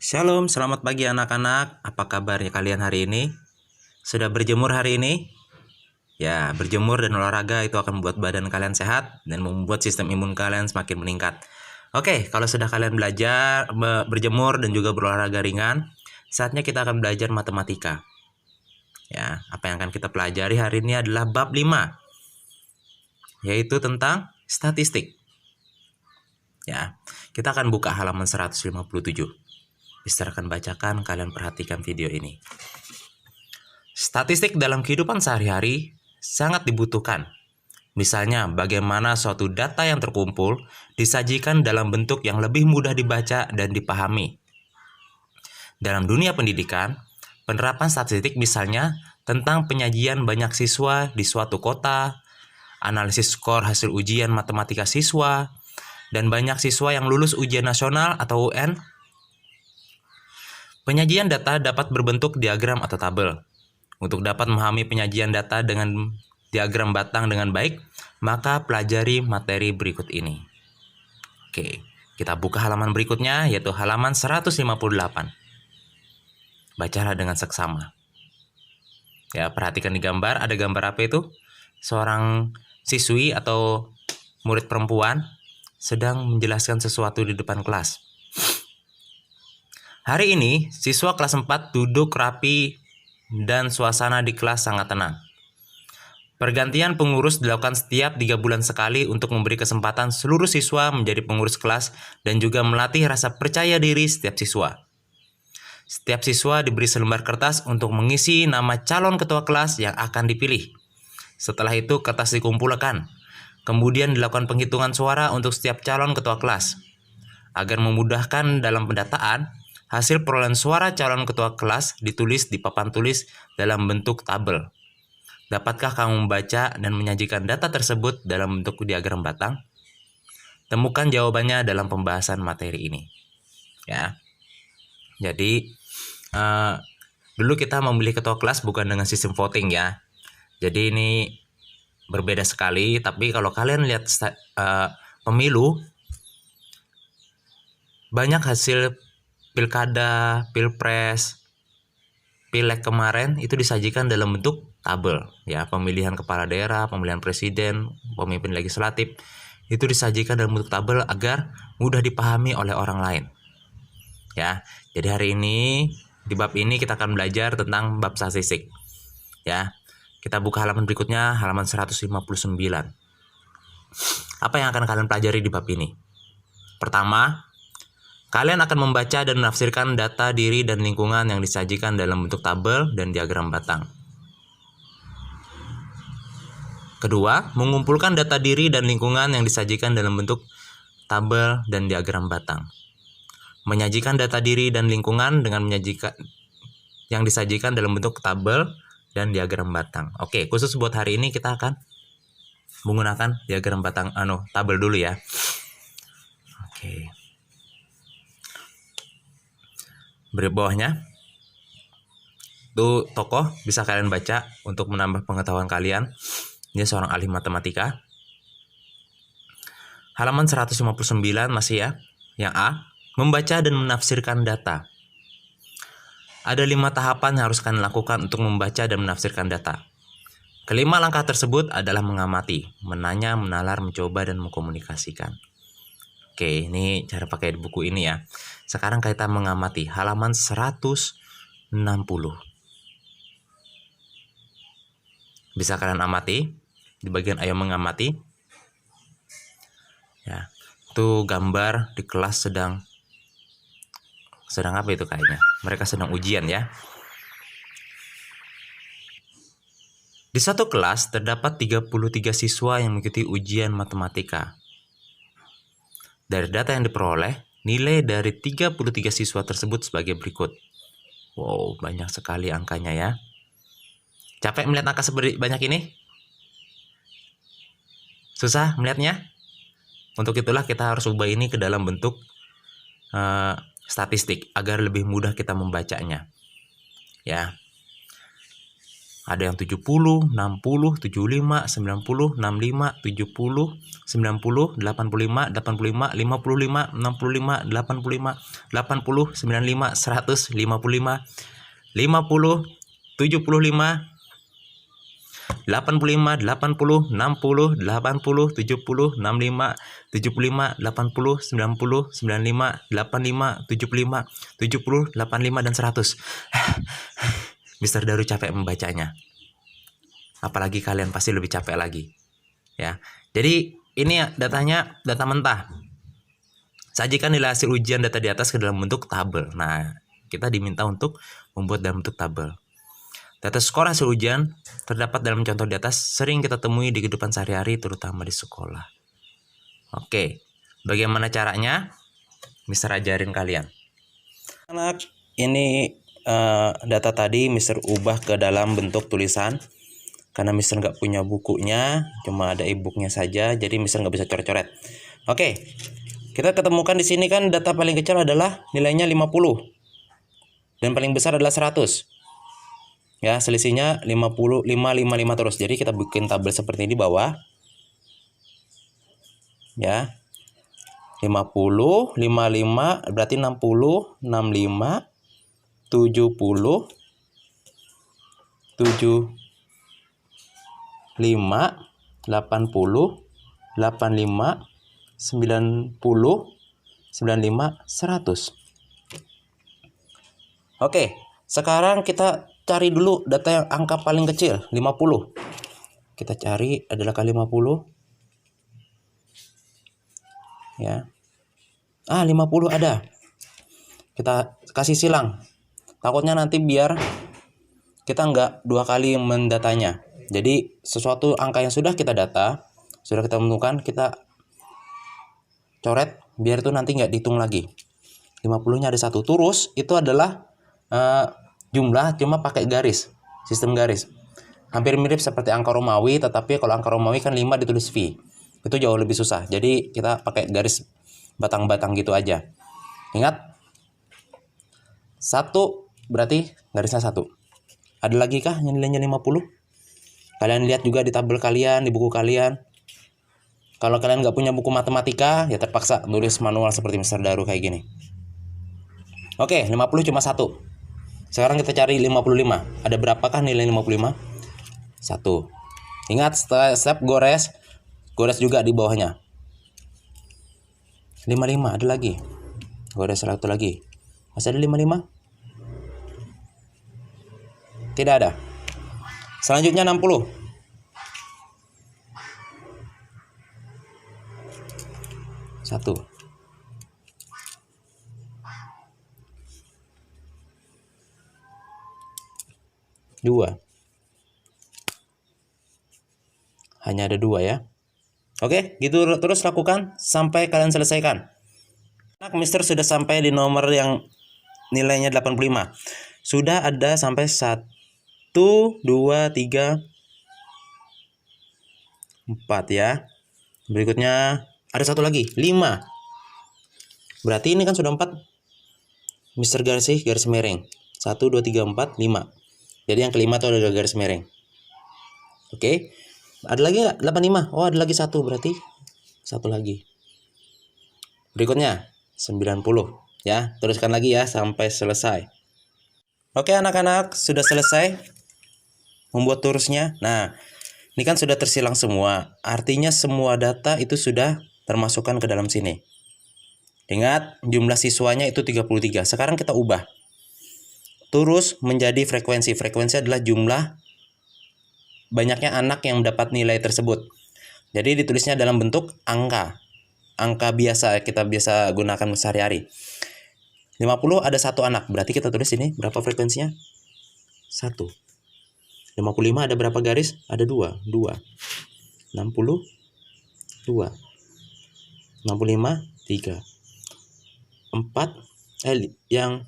Shalom, selamat pagi anak-anak. Apa kabarnya kalian hari ini? Sudah berjemur hari ini? Ya, berjemur dan olahraga itu akan membuat badan kalian sehat dan membuat sistem imun kalian semakin meningkat. Oke, kalau sudah kalian belajar, berjemur dan juga berolahraga ringan, saatnya kita akan belajar matematika. Ya, apa yang akan kita pelajari hari ini adalah bab 5, yaitu tentang statistik. Ya, kita akan buka halaman 157. Mister akan bacakan, kalian perhatikan video ini. Statistik dalam kehidupan sehari-hari sangat dibutuhkan. Misalnya, bagaimana suatu data yang terkumpul disajikan dalam bentuk yang lebih mudah dibaca dan dipahami. Dalam dunia pendidikan, penerapan statistik misalnya tentang penyajian banyak siswa di suatu kota, analisis skor hasil ujian matematika siswa, dan banyak siswa yang lulus ujian nasional atau UN. Penyajian data dapat berbentuk diagram atau tabel. Untuk dapat memahami penyajian data dengan diagram batang dengan baik, maka pelajari materi berikut ini. Oke, kita buka halaman berikutnya, yaitu halaman 158. Bacalah dengan seksama. Ya, perhatikan di gambar, ada gambar apa itu? Seorang siswi atau murid perempuan sedang menjelaskan sesuatu di depan kelas. Hari ini, siswa kelas 4 duduk rapi dan suasana di kelas sangat tenang. Pergantian pengurus dilakukan setiap 3 bulan sekali untuk memberi kesempatan seluruh siswa menjadi pengurus kelas dan juga melatih rasa percaya diri setiap siswa. Setiap siswa diberi selembar kertas untuk mengisi nama calon ketua kelas yang akan dipilih. Setelah itu kertas dikumpulkan. Kemudian dilakukan penghitungan suara untuk setiap calon ketua kelas. Agar memudahkan dalam pendataan, hasil perolehan suara calon ketua kelas ditulis di papan tulis dalam bentuk tabel. Dapatkah kamu membaca dan menyajikan data tersebut dalam bentuk diagram batang? Temukan jawabannya dalam pembahasan materi ini. Ya. Jadi, dulu kita memilih ketua kelas bukan dengan sistem voting ya. Jadi ini berbeda sekali, tapi kalau kalian lihat pemilu, banyak hasil pilkada, pilpres, pileg kemarin itu disajikan dalam bentuk tabel ya, pemilihan kepala daerah, pemilihan presiden, pemimpin legislatif itu disajikan dalam bentuk tabel agar mudah dipahami oleh orang lain. Ya, jadi hari ini di bab ini kita akan belajar tentang bab statistik. Ya. Kita buka halaman berikutnya, halaman 159. Apa yang akan kalian pelajari di bab ini? Pertama, kalian akan membaca dan menafsirkan data diri dan lingkungan yang disajikan dalam bentuk tabel dan diagram batang. Kedua, mengumpulkan data diri dan lingkungan yang disajikan dalam bentuk tabel dan diagram batang. Menyajikan data diri dan lingkungan dengan menyajikan yang disajikan dalam bentuk tabel dan diagram batang. Oke, khusus buat hari ini kita akan menggunakan diagram batang tabel dulu ya. Oke. Beri bawahnya itu tokoh, bisa kalian baca untuk menambah pengetahuan kalian. Dia seorang ahli matematika. Halaman 159 masih ya. Yang A, membaca dan menafsirkan data. Ada 5 tahapan yang harus kalian lakukan untuk membaca dan menafsirkan data. Kelima langkah tersebut adalah mengamati, menanya, menalar, mencoba, dan mengkomunikasikan. Oke, ini cara pakai buku ini ya. Sekarang kita mengamati halaman 160. Bisa kalian amati di bagian ayo mengamati. Ya, itu gambar di kelas sedang apa itu kayaknya? Mereka sedang ujian ya. Di satu kelas terdapat 33 siswa yang mengikuti ujian matematika. Dari data yang diperoleh, nilai dari 33 siswa tersebut sebagai berikut. Wow, banyak sekali angkanya ya. Capek melihat angka sebanyak ini? Susah melihatnya? Untuk itulah kita harus ubah ini ke dalam bentuk statistik agar lebih mudah kita membacanya. Ya. Ada yang 70, 60, 75, 90, 65, 70, 90, 85, 85, 55, 65, 85, 80, 95, 100, 55, 50, 75, 85, 80, 60, 80, 70, 65, 75, 80, 90, 95, 85, 75, 70, 85, dan 100. Mister Daru capek membacanya. Apalagi kalian pasti lebih capek lagi. Ya. Jadi ini datanya data mentah. Sajikan nilai hasil ujian data di atas ke dalam bentuk tabel. Nah, kita diminta untuk membuat dalam bentuk tabel. Data skor hasil ujian terdapat dalam contoh di atas sering kita temui di kehidupan sehari-hari terutama di sekolah. Oke, bagaimana caranya? Mister ajarin kalian. Anak, ini data tadi Mister ubah ke dalam bentuk tulisan. Karena Mister nggak punya bukunya, cuma ada e-booknya saja, jadi Mister nggak bisa coret-coret. Oke, kita ketemukan di sini kan data paling kecil adalah nilainya 50. Dan paling besar adalah 100. Ya, selisihnya 50, 5, 5, 5 terus. Jadi kita bikin tabel seperti ini di bawah. Ya. 50, 55, berarti 60, 65, 70, 75, 80, 85, 90, 95, 100. Oke, sekarang kita cari dulu data yang angka paling kecil, 50. Kita cari adalah kali 50. Ya. 50 ada. Kita kasih silang. Takutnya nanti biar kita nggak dua kali mendatanya. Jadi sesuatu angka yang sudah kita data, sudah kita temukan, kita coret biar itu nanti nggak dihitung lagi. 50-nya ada 1. Terus itu adalah jumlah cuma pakai garis, sistem garis. Hampir mirip seperti angka Romawi, tetapi kalau angka Romawi kan 5 ditulis V. Itu jauh lebih susah. Jadi kita pakai garis batang-batang gitu aja. Ingat, 1 berarti garisnya 1. Ada lagi kah yang nilainya 50? Kalian lihat juga di tabel kalian, di buku kalian. Kalau kalian nggak punya buku matematika, ya terpaksa nulis manual seperti Mister Daru kayak gini. Oke, 50 cuma 1. Sekarang kita cari 55. Ada berapakah nilai 55? 1. Ingat, setelah step gores juga di bawahnya. 55, ada lagi. Gores 1 lagi. Masih ada 55? Tidak ada. Selanjutnya 60. 1. 2. Hanya ada 2 ya. Oke, gitu terus lakukan sampai kalian selesaikan. Nah, Mister sudah sampai di nomor yang nilainya 85. Sudah ada sampai 1, 2, 3, 4 ya. Berikutnya ada 1 lagi, 5. Berarti ini kan sudah 4. Mister garis miring. 1, 2, 3, 4, 5. Jadi yang kelima itu ada garis miring. Oke. Ada lagi nggak? 85. Oh, ada lagi 1, berarti 1 lagi. Berikutnya 90 ya. Teruskan lagi ya sampai selesai. Oke, anak-anak, sudah selesai membuat tulusnya. Nah, ini kan sudah tersilang semua. Artinya semua data itu sudah termasukkan ke dalam sini. Ingat, jumlah siswanya itu 33. Sekarang kita ubah. Terus menjadi frekuensi. Frekuensi adalah jumlah banyaknya anak yang mendapat nilai tersebut. Jadi ditulisnya dalam bentuk angka. Angka biasa, kita biasa gunakan sehari-hari. 50 ada 1 anak. Berarti kita tulis ini berapa frekuensinya? 1. 55 ada berapa garis? Ada 2. 2. 60 2. 65 3. 4 yang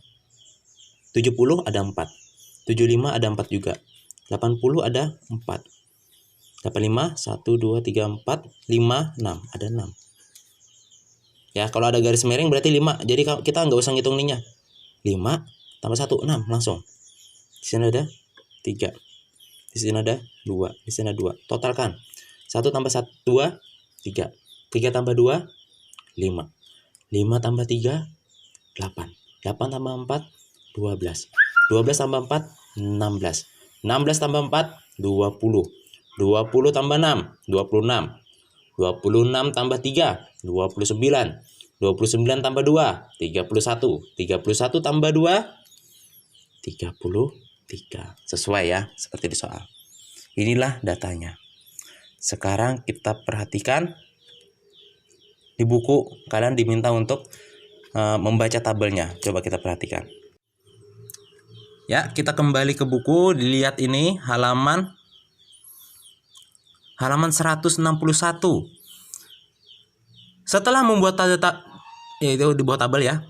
70 ada 4. 75 ada 4 juga. 80 ada 4. 85 1 2 3 4 5 6 ada 6. Ya, kalau ada garis miring berarti 5. Jadi kita nggak usah ngitung ininya. 5 tambah 1 6 langsung. Di sini ada 3. di sini ada 2, di sini ada 2. Totalkan. 1 tambah 1, 2, 3. 3 tambah 2, 5. 5 tambah 3, 8. 8 tambah 4, 12. 12 tambah 4, 16. 16 tambah 4, 20. 20 tambah 6, 26. 26 tambah 3, 29. 29 tambah 2, 31. 31 tambah 2, 33. Sesuai ya, seperti di soal. Inilah datanya. Sekarang kita perhatikan di buku, kalian diminta untuk membaca tabelnya. Coba kita perhatikan. Ya, kita kembali ke buku, dilihat ini halaman 161. Setelah membuat itu di bawah tabel ya.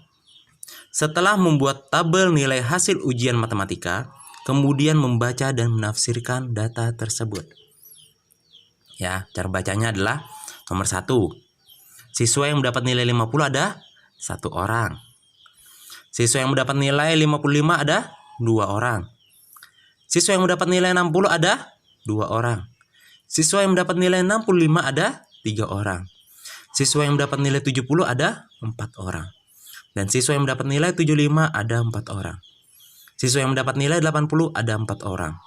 Setelah membuat tabel nilai hasil ujian matematika, kemudian membaca dan menafsirkan data tersebut. Ya, cara bacanya adalah nomor 1. Siswa yang mendapat nilai 50 ada 1 orang. Siswa yang mendapat nilai 55 ada 2 orang. Siswa yang mendapat nilai 60 ada 2 orang. Siswa yang mendapat nilai 65 ada 3 orang. Siswa yang mendapat nilai 70 ada 4 orang. Dan siswa yang mendapat nilai 75 ada 4 orang. Siswa yang mendapat nilai 80 ada 4 orang.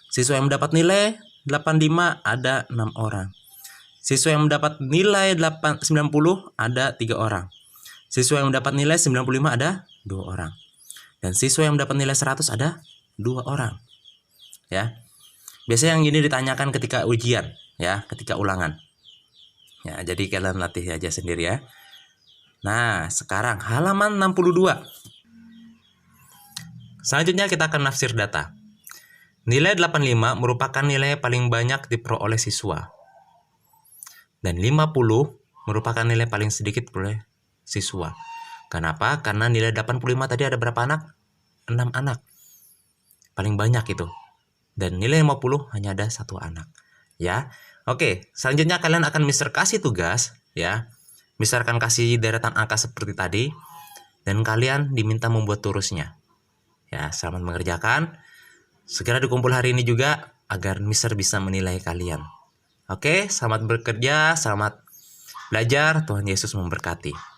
Siswa yang mendapat nilai 85 ada 6 orang. Siswa yang mendapat nilai 90 ada 3 orang. Siswa yang mendapat nilai 95 ada 2 orang. Dan siswa yang mendapat nilai 100 ada 2 orang. Ya. Biasanya yang ini ditanyakan ketika ujian, ya, ketika ulangan. Ya, jadi kalian latih aja sendiri ya. Nah, sekarang halaman 62. Selanjutnya kita akan nafsir data. Nilai 85 merupakan nilai paling banyak diperoleh siswa. Dan 50 merupakan nilai paling sedikit diperoleh siswa. Kenapa? Karena nilai 85 tadi ada berapa anak? 6 anak. Paling banyak itu. Dan nilai 50 hanya ada 1 anak. Ya. Oke, selanjutnya kalian akan Mister kasih tugas, ya. Mister akan kasih deretan angka seperti tadi, dan kalian diminta membuat turusnya. Ya, selamat mengerjakan. Segera dikumpul hari ini juga agar Mister bisa menilai kalian. Oke, selamat bekerja, selamat belajar. Tuhan Yesus memberkati.